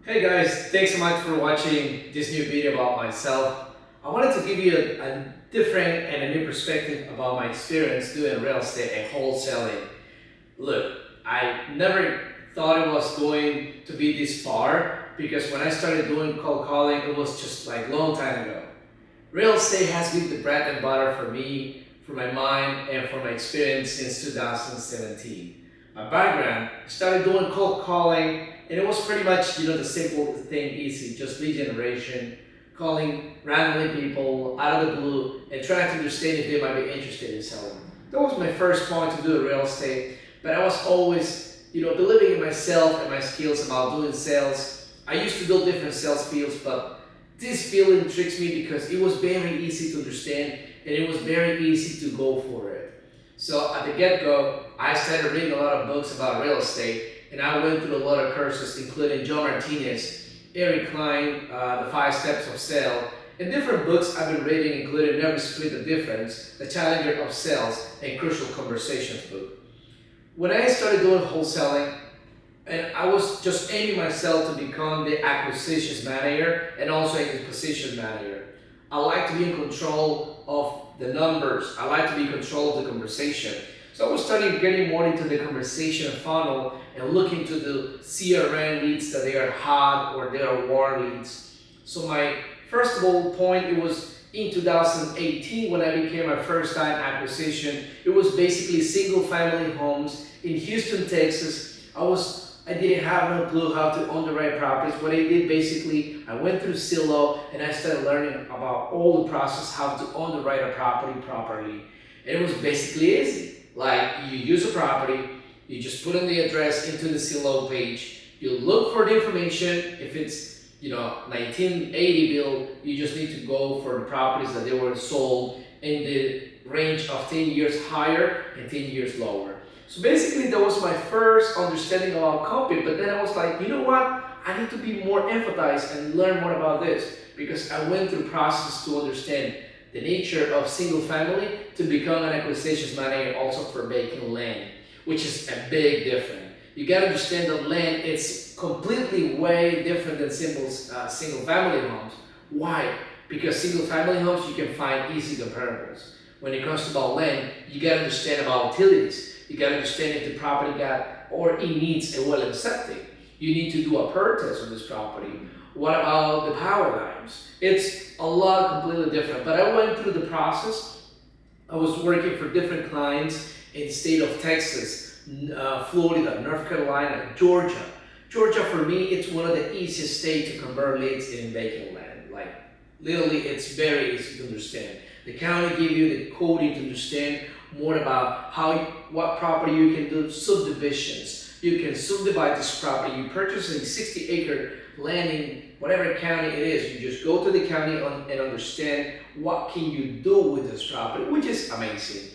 Hey guys, thanks so much for watching this new video about myself. I wanted to give you a different and a new perspective about my experience doing real estate and wholesaling. Look, I never thought it was going to be this far because when I started doing cold calling, it was just like a long time ago. Real estate has been the bread and butter for me, for my mind, and for my experience since 2017. My background, I started doing cold calling, and it was pretty much, the simple thing, easy, just lead generation, calling randomly people out of the blue, and trying to understand if they might be interested in selling. That was my first point to do real estate, but I was always, believing in myself and my skills about doing sales. I used to build different sales fields, but this field intrigues me because it was very easy to understand and it was very easy to go for it. So at the get-go, I started reading a lot of books about real estate and I went through a lot of courses including Joe Martinez, Eric Klein, The Five Steps of Sale, and different books I've been reading including Never Split the Difference, The Challenger of Sales, and Crucial Conversations book. When I started doing wholesaling, and I was just aiming myself to become the acquisitions manager and also a disposition manager. I like to be in control of the numbers. I like to be in control of the conversation. So I was starting getting more into the conversation funnel and looking to the CRM leads that they are hot or they are warm leads. So my first of all point, it was in 2018 when I became my first time acquisition. It was basically single family homes in Houston, Texas. I didn't have no clue how to underwrite properties. What I did basically, I went through Zillow and I started learning about all the process, how to underwrite a property properly. And it was basically easy. Like you use a property, you just put in the address into the Zillow page, you look for the information. If it's 1980 build, you just need to go for the properties that they were sold in the range of 10 years higher and 10 years lower. So basically that was my first understanding about copy, but then I was like, you know what? I need to be more empathized and learn more about this because I went through process to understand the nature of single family to become an acquisitions manager also for vacant land, which is a big difference. You gotta understand that land is completely way different than single family homes. Why? Because single family homes you can find easy comparables. When it comes to about land, you gotta understand about utilities. You gotta understand if the property got or it needs a well and septic. You need to do a perk test on this property. What about the power lines? It's a lot completely different. But I went through the process. I was working for different clients in the state of Texas, Florida, North Carolina, Georgia. Georgia for me, it's one of the easiest states to convert leads in vacant land. Like literally, it's very easy to understand. The county give you the coding to understand more about what property you can do subdivisions. You can subdivide this property. You purchase a 60-acre land in whatever county it is. You just go to the county and understand what can you do with this property, which is amazing.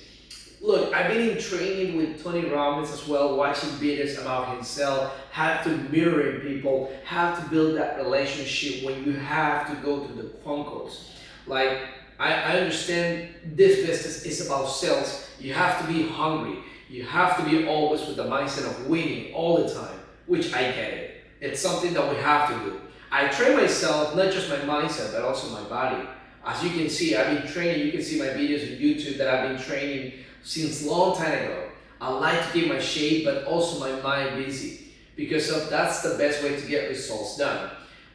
Look, I've been in training with Tony Robbins as well, watching videos about himself, how to mirror people, how to build that relationship when you have to go to the phone calls. Like, I understand this business is about sales. You have to be hungry. You have to be always with the mindset of winning all the time, which I get it. It's something that we have to do. I train myself, not just my mindset, but also my body. As you can see, I've been training. You can see my videos on YouTube that I've been training since long time ago. I like to keep my shape, but also my mind busy because that's the best way to get results done.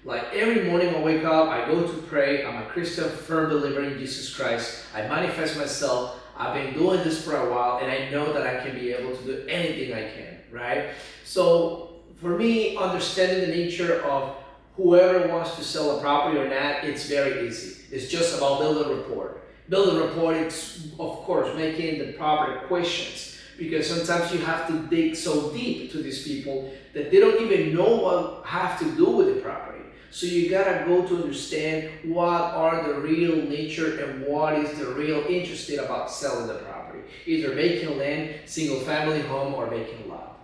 Like every morning I wake up, I go to pray. I'm a Christian, firm believer in Jesus Christ. I manifest myself. I've been doing this for a while and I know that I can be able to do anything I can, right? So for me, understanding the nature of whoever wants to sell a property or not, it's very easy. It's just about building rapport. Building rapport, it's of course making the proper questions because sometimes you have to dig so deep to these people that they don't even know what have to do with the property. So you gotta go to understand what are the real nature and what is the real interested about selling the property. Either vacant land, single family home, or vacant lot.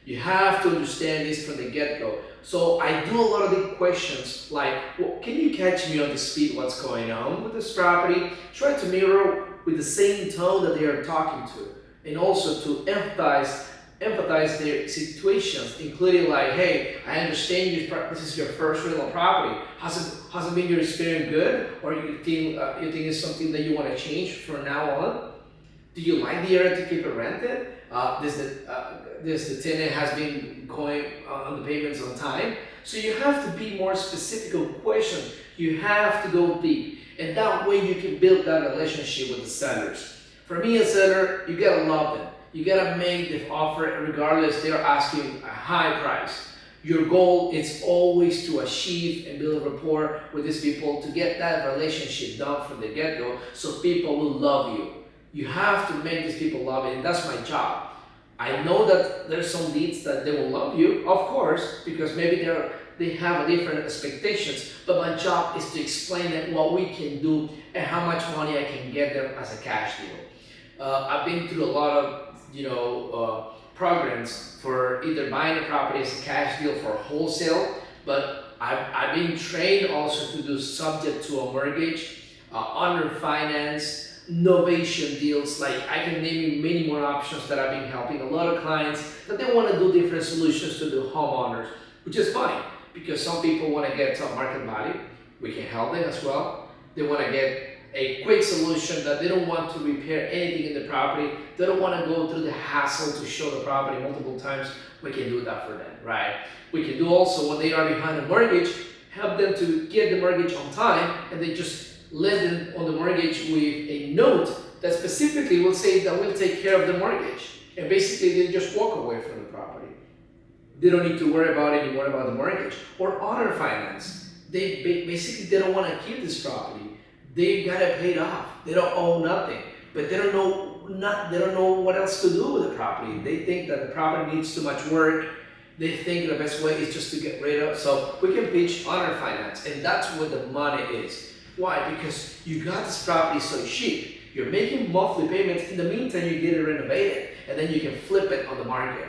You have to understand this from the get-go. So I do a lot of the questions like, well, can you catch me on the speed what's going on with this property? Try to mirror with the same tone that they are talking to. And also to empathize empathize their situations, including like, hey, I understand this is your first rental property. Has it been your experience good, or you think it's something that you want to change from now on? Do you like the area to keep it rented? Does the tenant has been going on the payments on time? So you have to be more specific on questions. You have to go deep, and that way you can build that relationship with the sellers. For me, a seller, you gotta love them. You gotta make the offer regardless they're asking a high price. Your goal is always to achieve and build a rapport with these people to get that relationship done from the get-go, so people will love you. You have to make these people love it, and that's my job. I know that there's some leads that they will love you, of course, because maybe they have a different expectations, but my job is to explain them what we can do and how much money I can get them as a cash deal. I've been through a lot of programs for either buying a property as a cash deal for wholesale, but I've been trained also to do subject to a mortgage, under finance, novation deals. Like, I can name you many more options that I've been helping a lot of clients that they want to do different solutions to the homeowners, which is fine because some people want to get top market value. We can help them as well. They want to get a quick solution that they don't want to repair anything in the property. They don't want to go through the hassle to show the property multiple times. We can do that for them, right? We can do also when they are behind a mortgage, help them to get the mortgage on time, and they just lend them on the mortgage with a note that specifically will say that we'll take care of the mortgage. And basically they just walk away from the property. They don't need to worry about anymore about the mortgage. Or owner finance. Basically they don't want to keep this property. They got it paid off. They don't owe nothing, but they don't know what else to do with the property. They think that the property needs too much work. They think the best way is just to get rid of. So we can pitch owner finance, and that's where the money is. Why? Because you got this property so cheap. You're making monthly payments. In the meantime, you get it renovated, and then you can flip it on the market.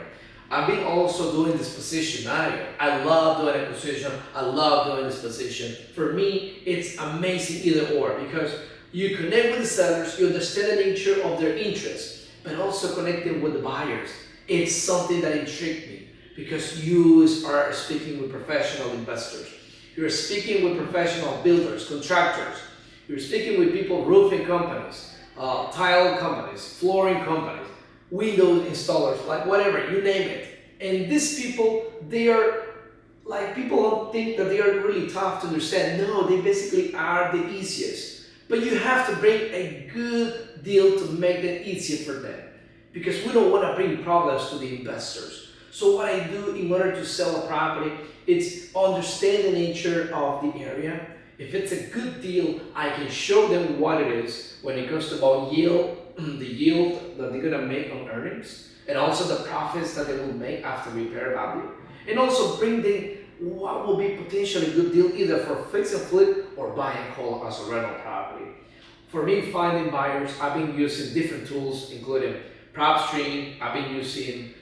I've been also doing disposition. I love doing acquisition. I love doing disposition. For me, it's amazing either or, because you connect with the sellers, you understand the nature of their interests, but also connecting with the buyers. It's something that intrigued me because you are speaking with professional investors. You're speaking with professional builders, contractors. You're speaking with people, roofing companies, tile companies, flooring companies, window installers, like whatever, you name it. And these people, they are like, people don't think that they are really tough to understand. No, they basically are the easiest. But you have to bring a good deal to make it easier for them, because we don't want to bring problems to the investors. So what I do in order to sell a property, it's understand the nature of the area. If it's a good deal, I can show them what it is when it comes to about yield, the yield that they're gonna make on earnings, and also the profits that they will make after repair value, and also bring them what will be potentially a good deal either for fix and flip or buy and hold as a rental property. For me, finding buyers, I've been using different tools, including PropStream. I've been using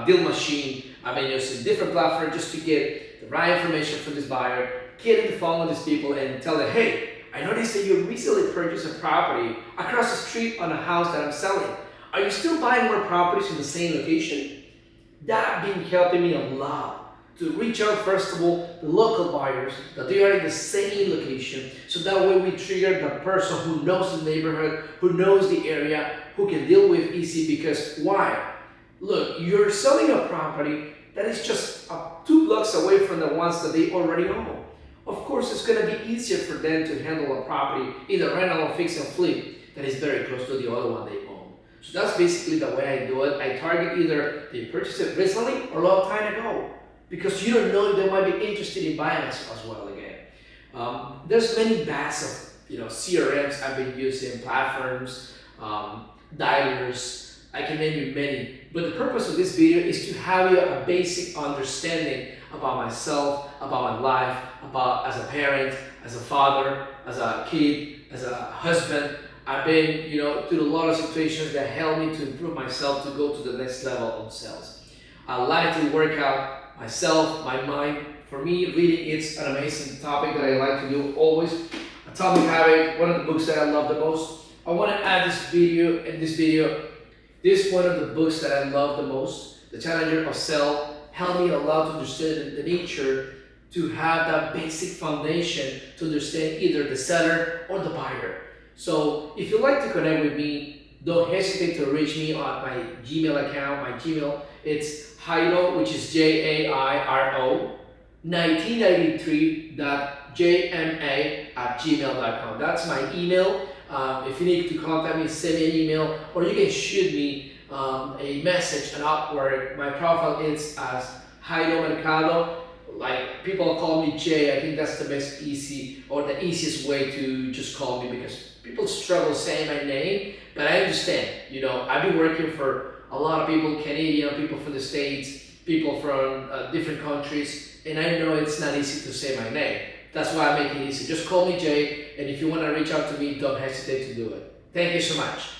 Deal Machine. I've been using different platforms just to get the right information for this buyer, get in the phone with these people and tell them, hey, I noticed that you recently purchased a property across the street on a house that I'm selling. Are you still buying more properties in the same location? That been helping me a lot to reach out, first of all, the local buyers, that they are in the same location, so that way we trigger the person who knows the neighborhood, who knows the area, who can deal with easy. Because why? Look, you're selling a property that is just 2 blocks away from the ones that they already own. Of course, it's going to be easier for them to handle a property, either rental or fix and flip, that is very close to the other one they own. So that's basically the way I do it. I target either they purchased it recently or a long time ago, because you don't know if they might be interested in buying as well again. There's many bags of CRMs I've been using, platforms, dialers. I can name you many, but the purpose of this video is to have you a basic understanding about myself, about my life, about as a parent, as a father, as a kid, as a husband. I've been, through a lot of situations that helped me to improve myself to go to the next level of sales. I like to work out myself, my mind. For me, reading is an amazing topic that I like to do always. Atomic Habit, one of the books that I love the most. I want to add this video, This is one of the books that I love the most. The Challenger of Self helped me a lot to understand the nature, to have that basic foundation to understand either the seller or the buyer. So if you'd like to connect with me, don't hesitate to reach me on my Gmail account. My Gmail, it's Jairo, which is Jairo 1993.jma@gmail.com. That's my email. If you need to contact me, send me an email, or you can shoot me a message on Upwork. My profile is as Jairo Mercado. Like, people call me Jay. I think that's the easiest way to just call me, because people struggle saying my name. But I understand. I've been working for a lot of people, Canadian people from the States, people from different countries, and I know it's not easy to say my name. That's why I make it easy. Just call me Jay, and if you want to reach out to me, don't hesitate to do it. Thank you so much.